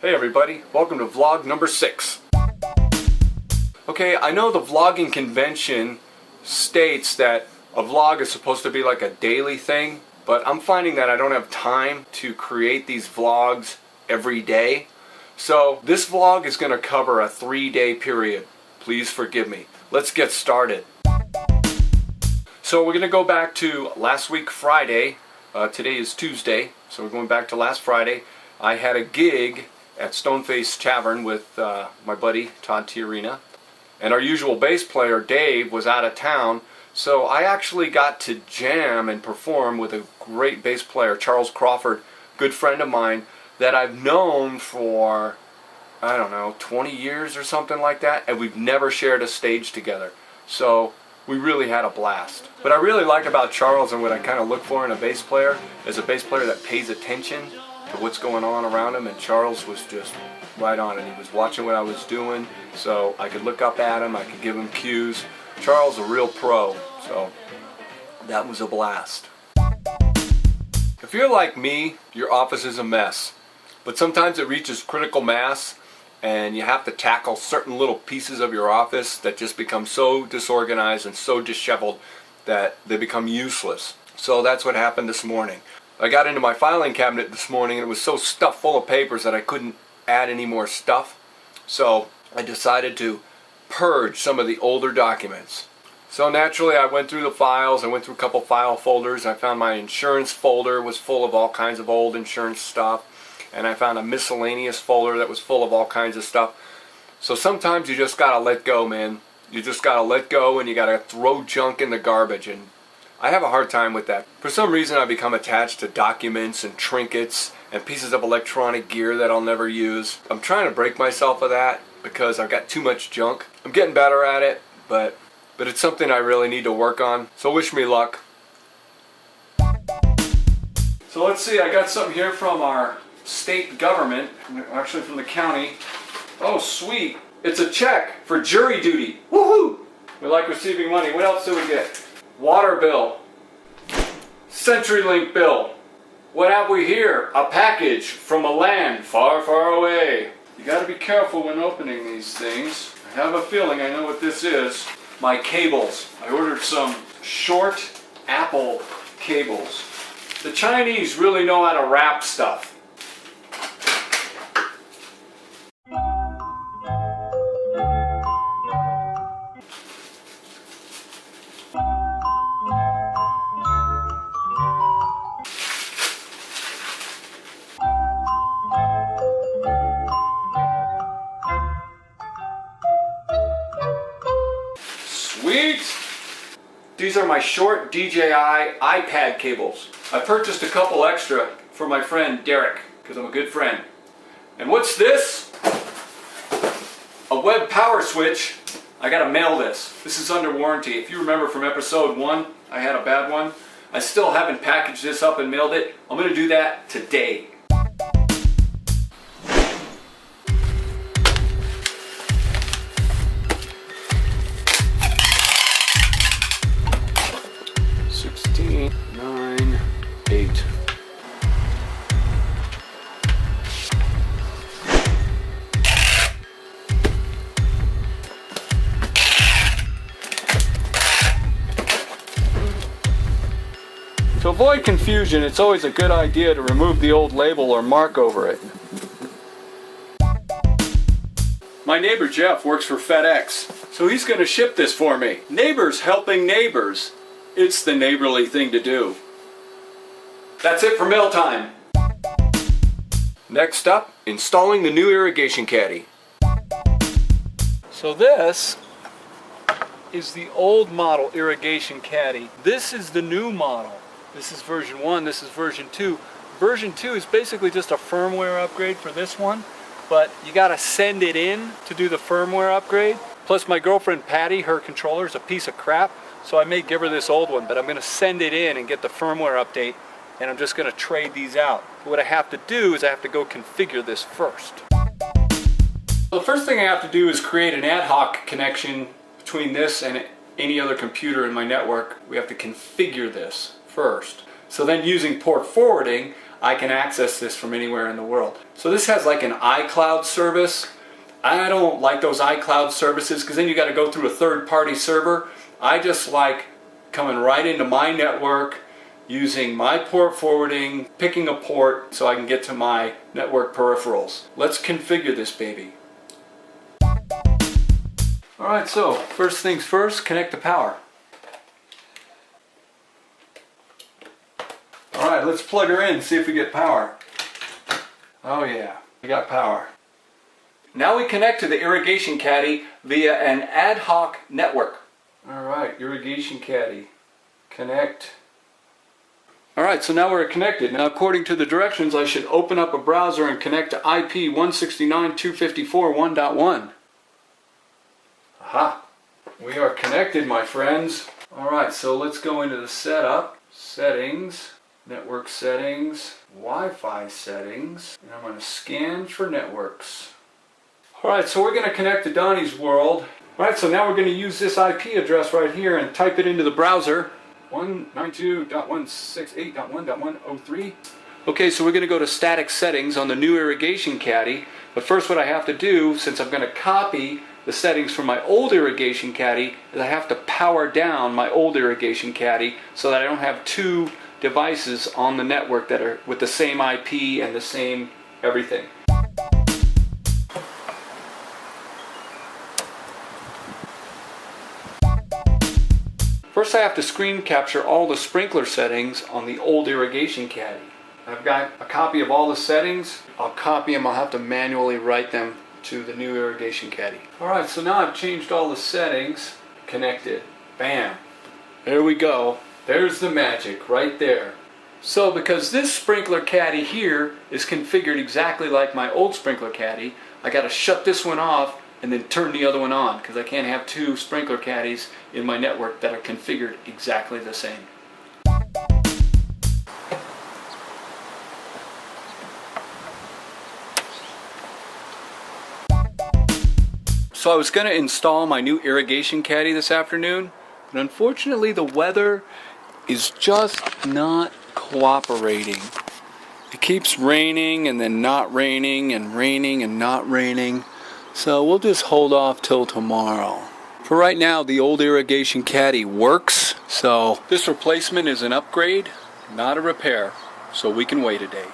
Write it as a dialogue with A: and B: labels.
A: Hey everybody, welcome to vlog number 6. Okay, I know the vlogging convention states that a vlog is supposed to be like a daily thing, but I'm finding that I don't have time to create these vlogs every day. So this vlog is going to cover a 3-day period. Please forgive me. Let's get started. So we're going to go back to last week Friday. Today is Tuesday, so we're going back to last Friday. I had a gig at Stonefaced Tavern with my buddy Todd Tiarina, and our usual bass player Dave was out of town, so I actually got to jam and perform with a great bass player, Charles Crawford, good friend of mine that I've known for, I don't know, 20 years or something like that, and we've never shared a stage together. So we really had a blast. What I really like about Charles and what I kind of look for in a bass player is a bass player that pays attention to what's going on around him, and Charles was just right on it. He was watching what I was doing, so I could look up at him, I could give him cues. Charles is a real pro, so that was a blast. If you're like me, your office is a mess, but sometimes it reaches critical mass and you have to tackle certain little pieces of your office that just become so disorganized and so disheveled that they become useless. So that's what happened this morning. I got into my filing cabinet this morning and it was so stuffed full of papers that I couldn't add any more stuff. So I decided to purge some of the older documents. So naturally I went through the files, I went through a couple file folders. I found my insurance folder was full of all kinds of old insurance stuff. And I found a miscellaneous folder that was full of all kinds of stuff. So sometimes you just gotta let go, man. You just gotta let go and you gotta throw junk in the garbage, and I have a hard time with that. For some reason I become attached to documents and trinkets and pieces of electronic gear that I'll never use. I'm trying to break myself of that because I've got too much junk. I'm getting better at it, but it's something I really need to work on. So wish me luck. So let's see, I got something here from our state government, actually from the county. Oh sweet, it's a check for jury duty. Woohoo! We like receiving money. What else do we get? Water bill, CenturyLink bill. What have we here? A package from a land far, far away. You gotta be careful when opening these things. I have a feeling I know what this is. My cables. I ordered some short Apple cables. The Chinese really know how to wrap stuff. Sweet! These are my short DJI iPad cables. I purchased a couple extra for my friend Derek, because I'm a good friend. And what's this? A web power switch. I gotta mail this. This is under warranty. If you remember from episode 1, I had a bad one. I still haven't packaged this up and mailed it. I'm gonna do that today. To avoid confusion, it's always a good idea to remove the old label or mark over it. My neighbor Jeff works for FedEx, so he's going to ship this for me. Neighbors helping neighbors. It's the neighborly thing to do. That's it for mail time. Next up, installing the new Irrigation Caddy. So this is the old model Irrigation Caddy. This is the new model. This is version 1, this is version 2. Version 2 is basically just a firmware upgrade for this one, but you gotta send it in to do the firmware upgrade. Plus my girlfriend Patty, her controller is a piece of crap, so I may give her this old one, but I'm gonna send it in and get the firmware update, and I'm just gonna trade these out. What I have to do is I have to go configure this first. The first thing I have to do is create an ad hoc connection between this and any other computer in my network. We have to configure this first. So then using port forwarding, I can access this from anywhere in the world. So this has like an iCloud service. I don't like those iCloud services because then you got to go through a third-party server. I just like coming right into my network, using my port forwarding, picking a port so I can get to my network peripherals. Let's configure this baby. Alright, so first things first, connect the power. Alright, let's plug her in and see if we get power. Oh yeah, we got power. Now we connect to the Irrigation Caddy via an ad hoc network. Alright, Irrigation Caddy. Connect. Alright, so now we're connected. Now according to the directions I should open up a browser and connect to IP 169.254.1.1. Aha! We are connected, my friends. Alright, so let's go into the setup. Settings. Network settings. Wi-Fi settings. And I'm going to scan for networks. Alright, so we're going to connect to Donnie's world. Alright, so now we're going to use this IP address right here and type it into the browser. 192.168.1.103. Okay, so we're going to go to static settings on the new Irrigation Caddy. But first what I have to do, since I'm going to copy the settings from my old Irrigation Caddy, is I have to power down my old Irrigation Caddy so that I don't have two devices on the network that are with the same IP and the same everything. First I have to screen capture all the sprinkler settings on the old Irrigation Caddy. I've got a copy of all the settings. I'll copy them, I'll have to manually write them to the new Irrigation Caddy. Alright, so now I've changed all the settings. Connected. Bam. There we go. There's the magic right there. So because this sprinkler caddy here is configured exactly like my old sprinkler caddy, I got to shut this one off and then turn the other one on because I can't have two sprinkler caddies in my network that are configured exactly the same. So I was going to install my new Irrigation Caddy this afternoon, but unfortunately the weather is just not cooperating. It keeps raining and then not raining and raining and not raining. So we'll just hold off till tomorrow. For right now, the old Irrigation Caddy works. So this replacement is an upgrade, not a repair. So we can wait a day.